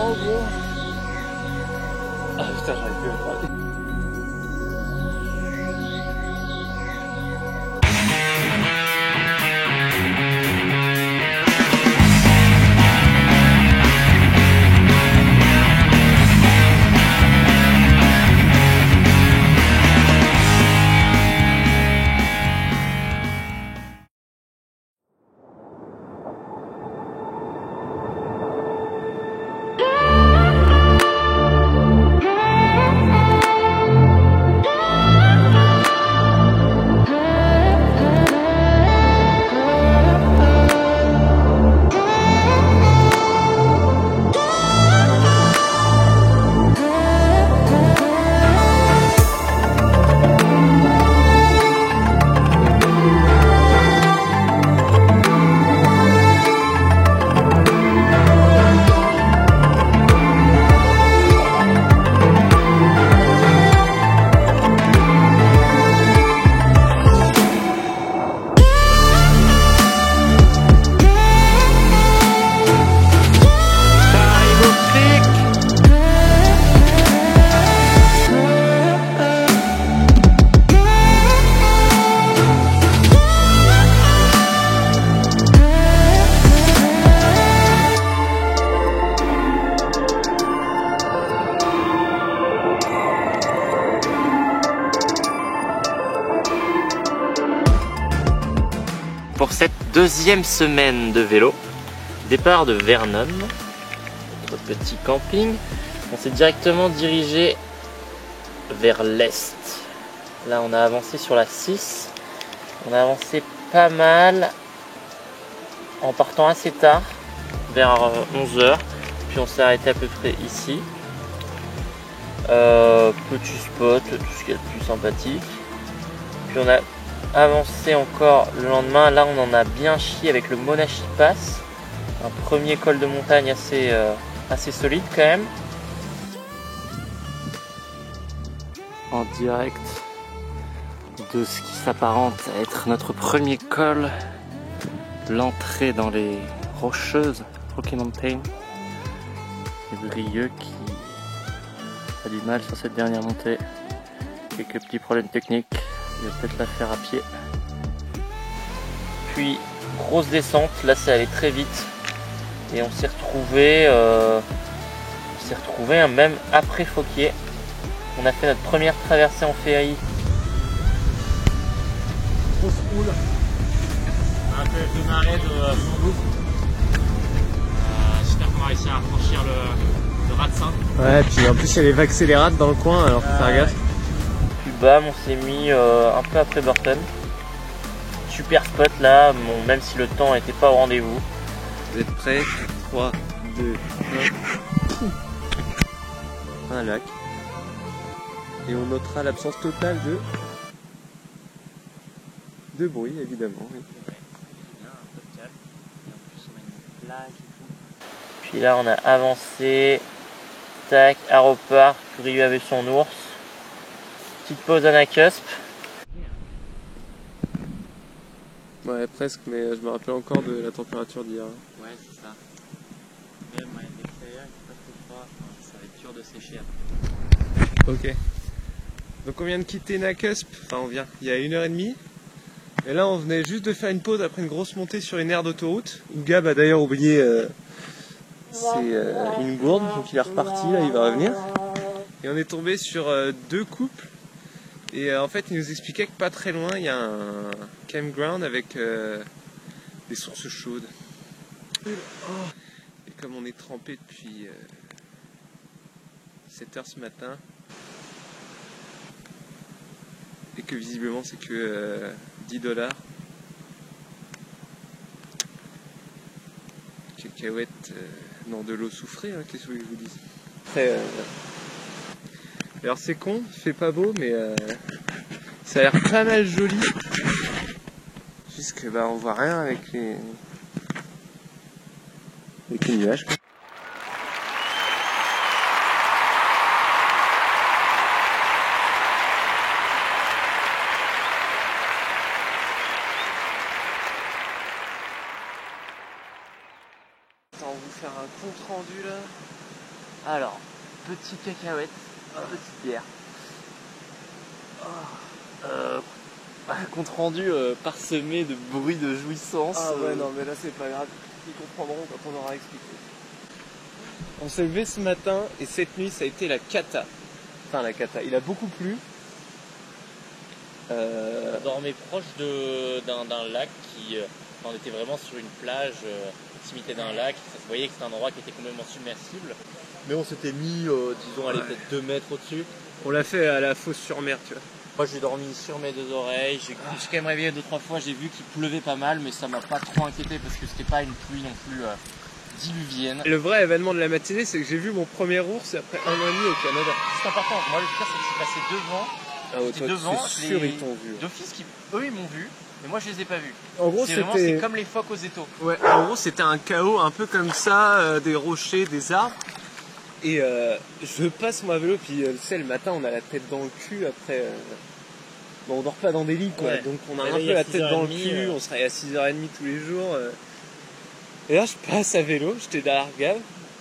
trop gros. Ah putain, j'arrive plus à parler. Pour cette deuxième semaine de vélo, départ de Vernon, notre petit camping, on s'est directement dirigé vers l'est. Là on a avancé sur la 6, on a avancé pas mal en partant assez tard, vers 11 h, puis on s'est arrêté à peu près ici. Petit spot, tout ce qui est le plus sympathique. Puis on a avancé encore le lendemain. Là on en a bien chié avec le Monachi Pass, un premier col de montagne assez solide quand même. En direct de ce qui s'apparente à être notre premier col, l'entrée dans les Rocheuses, Rocky Mountain. Et Brieux qui a du mal sur cette dernière montée, quelques petits problèmes techniques. Il va peut-être la faire à pied. Puis grosse descente, là ça allait très vite et on s'est retrouvé même après Fauquier. On a fait notre première traversée en ferry. Grosse houle. On a fait le démarrer de 112. J'espère qu'on va réussir à franchir le Ratsin. Ouais, puis en plus il y a les vagues scélérates dans le coin, alors faut faire gaffe. Bam, on s'est mis un peu après Burton. Super spot là, bon, même si le temps n'était pas au rendez-vous. Vous êtes prêts? 3, 2, 1. Un lac. Et on notera l'absence totale de bruit, évidemment. Oui. Puis là on a avancé. Tac, Aéroport, Brieux avait son ours. Petite pause à Nakusp. Ouais, presque, mais je me rappelle encore de la température d'hier. Ouais, c'est ça. Même à l'extérieur, il fait pas trop froid. Ça va être dur de sécher après. Ok. Donc on vient de quitter Nakusp, enfin on vient, il y a 1h30. Et là on venait juste de faire une pause après une grosse montée sur une aire d'autoroute. Où Gab a d'ailleurs oublié une gourde, donc il est reparti, là il va revenir. Et on est tombé sur 2 couples. Et en fait, il nous expliquait que pas très loin, il y a un campground avec des sources chaudes. Et comme on est trempé depuis 7 h ce matin, et que visiblement c'est que $10. Cacahuètes, non, de l'eau soufrée, hein, qu'est-ce que je vous dis. Après, alors c'est con, il fait pas beau, mais ça a l'air pas mal joli. Juste que bah on voit rien avec les nuages. On va vous faire un compte rendu là. Alors, petite cacahuète, petite bière. Compte rendu parsemé de bruits de jouissance. Ah ouais, non, mais là c'est pas grave. Ils comprendront quand on aura expliqué. On s'est levé ce matin et cette nuit ça a été la cata. Enfin, la cata. Il a beaucoup plu. On dormait proche d'un lac qui. On était vraiment sur une plage, proximité d'un lac. Ça se voyait que c'était un endroit qui était complètement submersible. Mais on s'était mis, disons, allez, peut-être 2 mètres au-dessus. On l'a fait à la fosse sur mer, tu vois. Moi j'ai dormi sur mes 2 oreilles, j'ai quand même réveillé 2-3 fois, j'ai vu qu'il pleuvait pas mal, mais ça m'a pas trop inquiété parce que c'était pas une pluie non plus diluvienne. Le vrai événement de la matinée, c'est que j'ai vu mon premier ours après 1 an et demi au Canada. C'est important, moi le pire c'est que je suis passé devant, Ah ouais, toi, devant, c'est sûr, ils t'ont vu. d'office qui, eux ils m'ont vu, mais moi je les ai pas vus. En gros, c'est comme les phoques aux étaux. Ouais, en gros, c'était un chaos un peu comme ça, des rochers, des arbres. Et je passe moi à vélo, puis tu sais, le matin, on a la tête dans le cul après. Bon, on dort pas dans des lits, quoi. Ouais. Donc on a un peu la tête dans le cul, on se réveille à 6h30 tous les jours. Et là, je passe à vélo, j'étais dans l'Argave.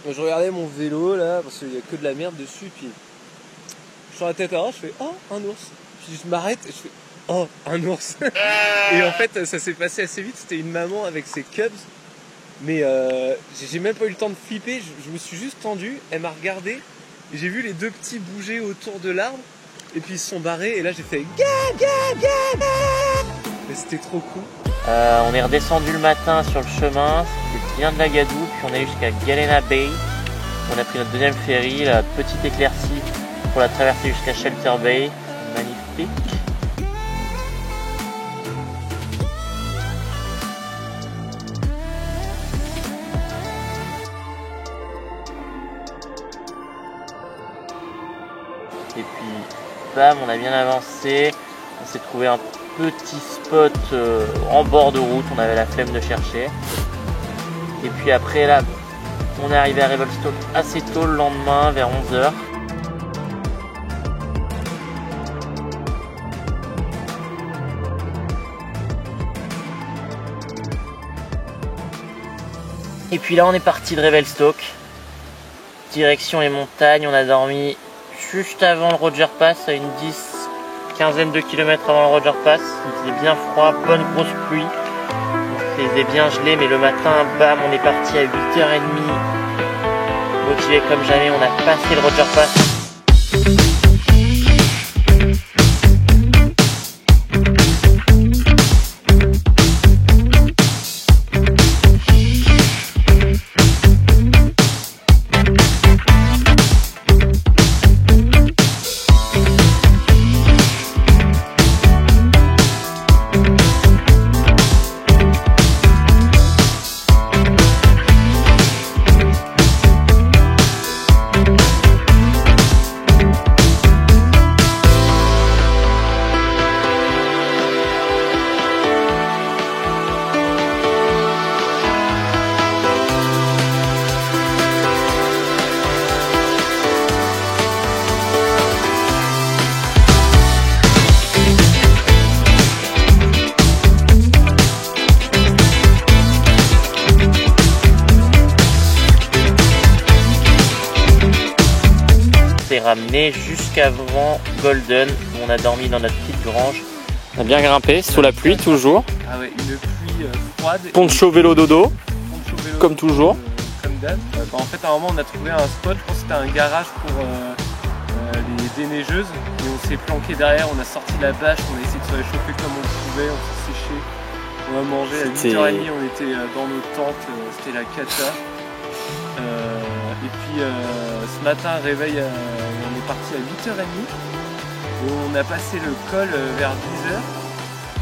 Je regardais mon vélo là, parce qu'il y a que de la merde dessus, puis je sors la tête avant, je fais oh, un ours. Puis je m'arrête et je fais oh, un ours. Et en fait, ça s'est passé assez vite, c'était une maman avec ses cubs. Mais j'ai même pas eu le temps de flipper, je me suis juste tendu, elle m'a regardé, et j'ai vu les 2 petits bouger autour de l'arbre, et puis ils se sont barrés, et là j'ai fait ga. Mais c'était trop cool. On est redescendu le matin sur le chemin, c'était bien de la gadoue, puis on est allé jusqu'à Galena Bay. On a pris notre 2e ferry, la petite éclaircie pour la traverser jusqu'à Shelter Bay. Magnifique. Et puis, bam, on a bien avancé. On s'est trouvé un petit spot en bord de route. On avait la flemme de chercher. Et puis après, là, on est arrivé à Revelstoke assez tôt le lendemain, vers 11h. Et puis là, on est parti de Revelstoke. Direction les montagnes. On a dormi juste avant le Roger Pass, à une quinzaine de kilomètres avant le Roger Pass. Il faisait bien froid, bonne grosse pluie. Il faisait bien gelé, mais le matin, bam, on est parti à 8h30. Motivé comme jamais, on a passé le Roger Pass. Ramené jusqu'avant Golden où on a dormi dans notre petite grange. On a bien grimpé sous la pluie toujours. Ah ouais, une pluie froide. Poncho vélo dodo, comme toujours. Comme d'hab. En fait à un moment on a trouvé un spot, je pense que c'était un garage pour les déneigeuses. Et on s'est planqué derrière, on a sorti la bâche, on a essayé de se réchauffer comme on pouvait, on s'est séché. On a mangé à 8h30, on était dans nos tentes, c'était la cata. Et puis ce matin, réveil, on est parti à 8h30. On a passé le col vers 10h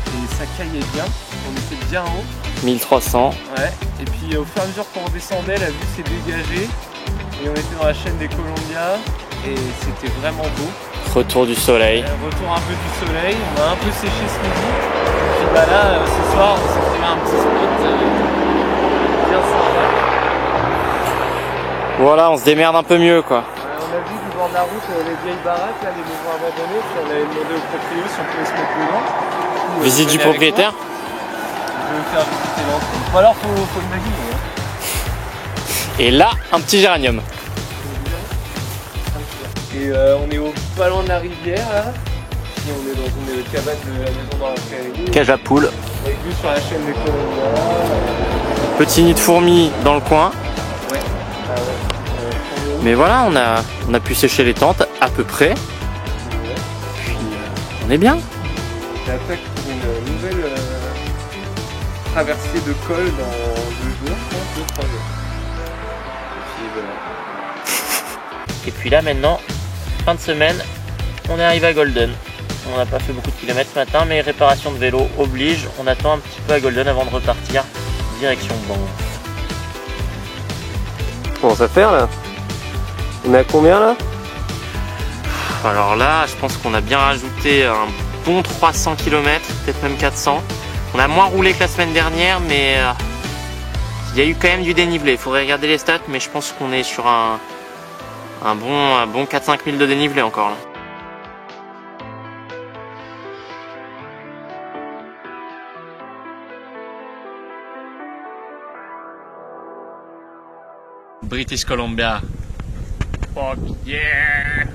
et ça caillait bien. On était bien haut. 1300. Ouais. Et puis au fur et à mesure qu'on redescendait, la vue s'est dégagée et on était dans la chaîne des Columbia et c'était vraiment beau. Retour du soleil. Retour un peu du soleil. On a un peu séché ce midi. Et puis bah là, ce soir, on s'est trouvé un petit spot bien sympa. Voilà, on se démerde un peu mieux quoi. On a vu du bord de la route les vieilles baraques, là, les maisons abandonnées, puis on avait demandé au propriétaire si on pouvait se mettre dedans. Visite du propriétaire. Je vais me faire visiter l'entrée. Ou alors faut imaginer. Hein. Et là, un petit géranium. Et on est pas loin de la rivière là. Et on est dans une cabane de la maison dans la prairie. Cage à poules. Avec vue sur la chaîne des Colombiens. Petit nid de fourmis dans le coin. Ouais. Ah ouais. Mais voilà, on a pu sécher les tentes à peu près. Puis on est bien. On attaque pour une nouvelle traversée de col dans 2 jours, 2-3 jours. Et puis voilà. Et puis là maintenant, fin de semaine, on est arrivé à Golden. On n'a pas fait beaucoup de kilomètres ce matin, mais réparation de vélo oblige. On attend un petit peu à Golden avant de repartir direction Banff. Comment ça faire là? On est à combien là? Alors là, je pense qu'on a bien rajouté un bon 300 km, peut-être même 400. On a moins roulé que la semaine dernière, mais il y a eu quand même du dénivelé. Il faudrait regarder les stats, mais je pense qu'on est sur un bon 4-5 000 de dénivelé encore là. British Columbia. Fuck yeah!